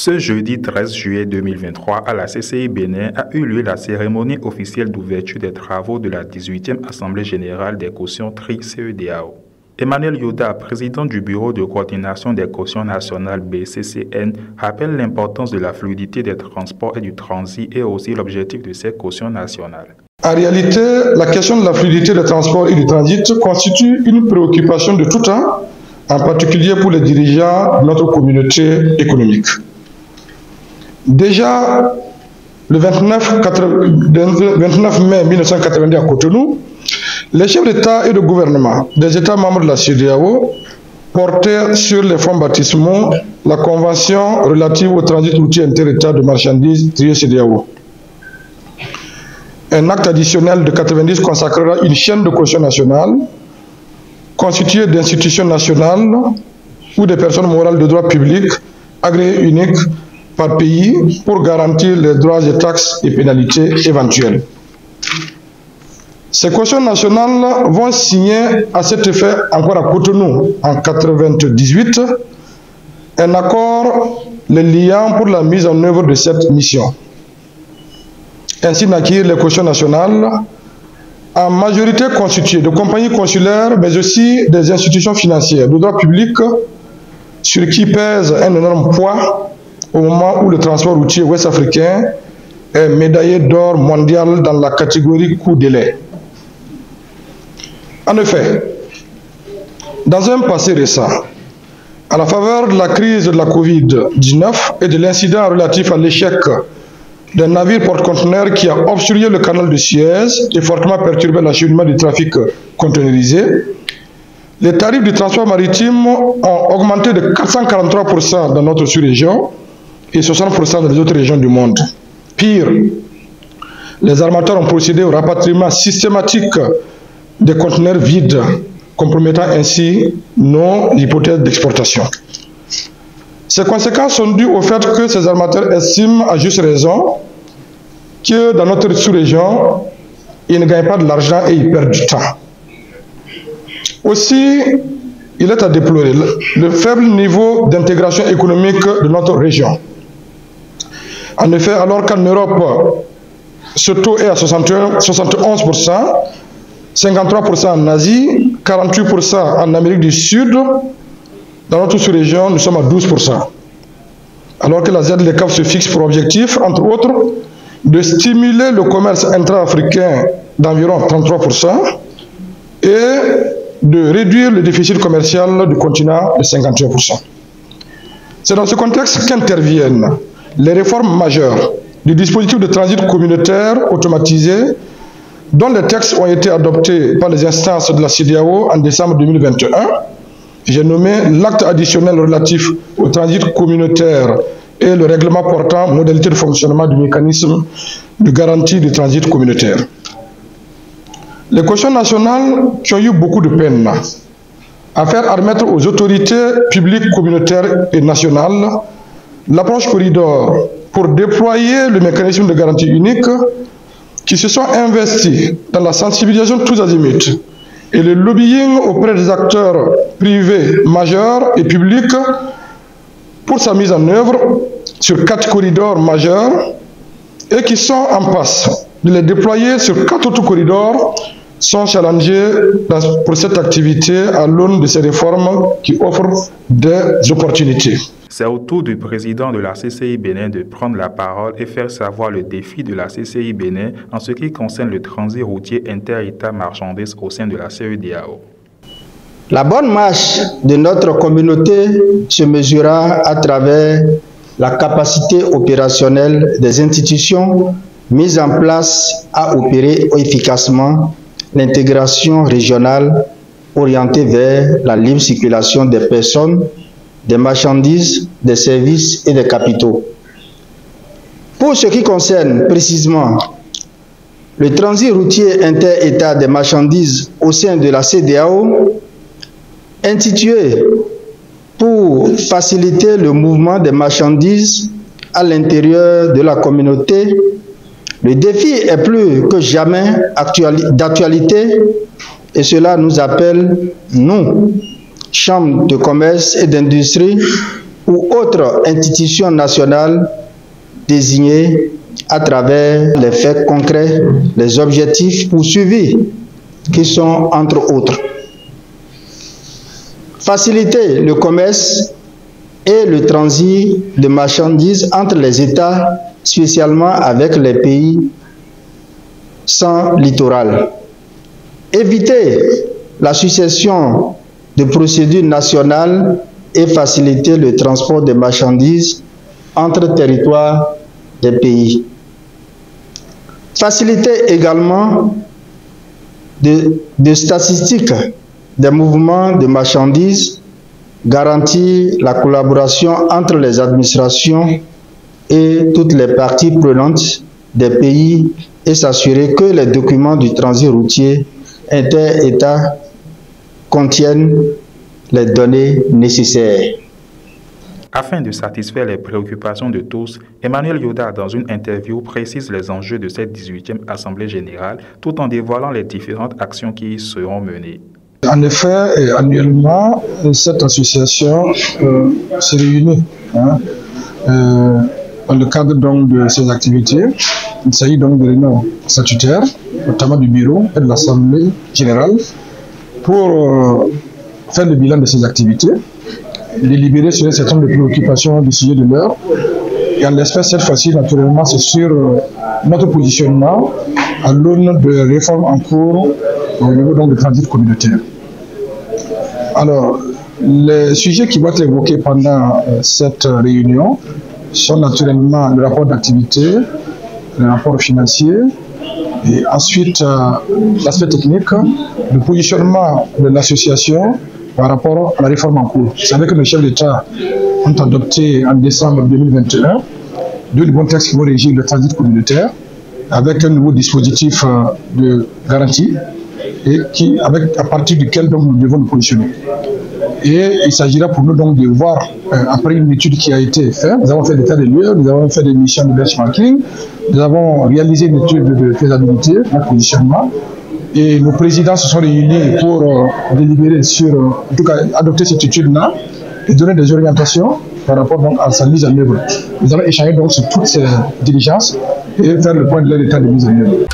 Ce jeudi 13 juillet 2023, à la CCI Bénin, a eu lieu la cérémonie officielle d'ouverture des travaux de la 18e Assemblée générale des cautions TRI-CEDEAO. Emmanuel Yoda, président du Bureau de coordination des cautions nationales BCCN, rappelle l'importance de la fluidité des transports et du transit et aussi l'objectif de ces cautions nationales. En réalité, la question de la fluidité des transports et du transit constitue une préoccupation de tout temps, en particulier pour les dirigeants de notre communauté économique. Déjà, le 29 mai 1990 à Cotonou, les chefs d'État et de gouvernement des États membres de la CEDEAO portaient sur les fonds baptismaux la Convention relative au transit routier inter-État de marchandises TRI-CEDEAO. Un acte additionnel de 90 consacrera une chaîne de caution nationale constituée d'institutions nationales ou des personnes morales de droit public agréées uniques par pays pour garantir les droits et taxes et pénalités éventuelles. Ces cautions nationales vont signer à cet effet encore à Cotonou en 1998 un accord les liant pour la mise en œuvre de cette mission. Ainsi naquirent les cautions nationales, en majorité constituées de compagnies consulaires, mais aussi des institutions financières de droit public sur qui pèse un énorme poids au moment où le transport routier ouest-africain est médaillé d'or mondial dans la catégorie coût-délai. En effet, dans un passé récent, à la faveur de la crise de la Covid-19 et de l'incident relatif à l'échec d'un navire porte-conteneurs qui a obstrué le canal de Suez et fortement perturbé l'acheminement du trafic conteneurisé, les tarifs du transport maritime ont augmenté de 443% dans notre sous-région et 60% dans les autres régions du monde. Pire, les armateurs ont procédé au rapatriement systématique des conteneurs vides, compromettant ainsi nos hypothèses d'exportation. Ces conséquences sont dues au fait que ces armateurs estiment à juste raison que dans notre sous-région, ils ne gagnent pas de l'argent et ils perdent du temps. Aussi, il est à déplorer le faible niveau d'intégration économique de notre région. En effet, alors qu'en Europe, ce taux est à 71%, 53% en Asie, 48% en Amérique du Sud, dans notre sous-région, nous sommes à 12%. Alors que la ZLECAf se fixe pour objectif, entre autres, de stimuler le commerce intra-africain d'environ 33% et de réduire le déficit commercial du continent de 51%. C'est dans ce contexte qu'interviennent les réformes majeures du dispositif de transit communautaire automatisé dont les textes ont été adoptés par les instances de la CEDEAO en décembre 2021. J'ai nommé l'acte additionnel relatif au transit communautaire et le règlement portant modalité de fonctionnement du mécanisme de garantie du transit communautaire. Les cautions nationales qui ont eu beaucoup de peine à faire admettre aux autorités publiques communautaires et nationales l'approche corridor pour déployer le mécanisme de garantie unique, qui se sont investis dans la sensibilisation de tous azimuts et le lobbying auprès des acteurs privés majeurs et publics pour sa mise en œuvre sur 4 corridors majeurs et qui sont en passe de les déployer sur 4 autres corridors sont challengés pour cette activité à l'aune de ces réformes qui offrent des opportunités. C'est au tour du président de la CCI Bénin de prendre la parole et faire savoir le défi de la CCI Bénin en ce qui concerne le transit routier inter-État marchandises au sein de la CEDEAO. La bonne marche de notre communauté se mesurera à travers la capacité opérationnelle des institutions mises en place à opérer efficacement l'intégration régionale orientée vers la libre circulation des personnes, des marchandises, des services et des capitaux. Pour ce qui concerne précisément le transit routier inter-État des marchandises au sein de la CEDEAO, intitulé pour faciliter le mouvement des marchandises à l'intérieur de la communauté, le défi est plus que jamais d'actualité et cela nous appelle, nous, Chambre de commerce et d'industrie, ou autre institution nationale désignée à travers les faits concrets, les objectifs poursuivis qui sont entre autres faciliter le commerce et le transit de marchandises entre les États, spécialement avec les pays sans littoral. Éviter la succession de procédures nationales et faciliter le transport des marchandises entre territoires des pays. Faciliter également des statistiques des mouvements de marchandises, garantir la collaboration entre les administrations et toutes les parties prenantes des pays et s'assurer que les documents du transit routier inter-États contiennent les données nécessaires. Afin de satisfaire les préoccupations de tous, Emmanuel Yoda, dans une interview, précise les enjeux de cette 18e Assemblée générale, tout en dévoilant les différentes actions qui y seront menées. En effet, annuellement, cette association se réunit dans le cadre donc, de ses activités. Il s'agit donc de réunions statutaires, notamment du bureau et de l'Assemblée générale, pour faire le bilan de ses activités, délibérer sur un certain nombre de préoccupations du sujet de l'heure. Et en l'espèce, cette fois-ci, naturellement, c'est sur notre positionnement à l'aune de réformes en cours au niveau donc, du transit communautaire. Alors, les sujets qui vont être évoqués pendant cette réunion sont naturellement le rapport d'activité, le rapport financier, et ensuite l'aspect technique, le positionnement de l'association par rapport à la réforme en cours. Vous savez que les chefs d'État ont adopté en décembre 2021 deux bons textes qui vont régir le transit communautaire avec un nouveau dispositif de garantie et à partir duquel donc, nous devons nous positionner. Et il s'agira pour nous donc de voir, après une étude qui a été faite, nous avons fait l'état des lieux, nous avons fait des missions de benchmarking, nous avons réalisé une étude de faisabilité, de positionnement, et nos présidents se sont réunis pour délibérer sur, en tout cas, adopter cette étude-là et donner des orientations par rapport donc, à sa mise en œuvre. Nous allons échanger donc sur toutes ces diligences et faire le point de l'état de mise en œuvre.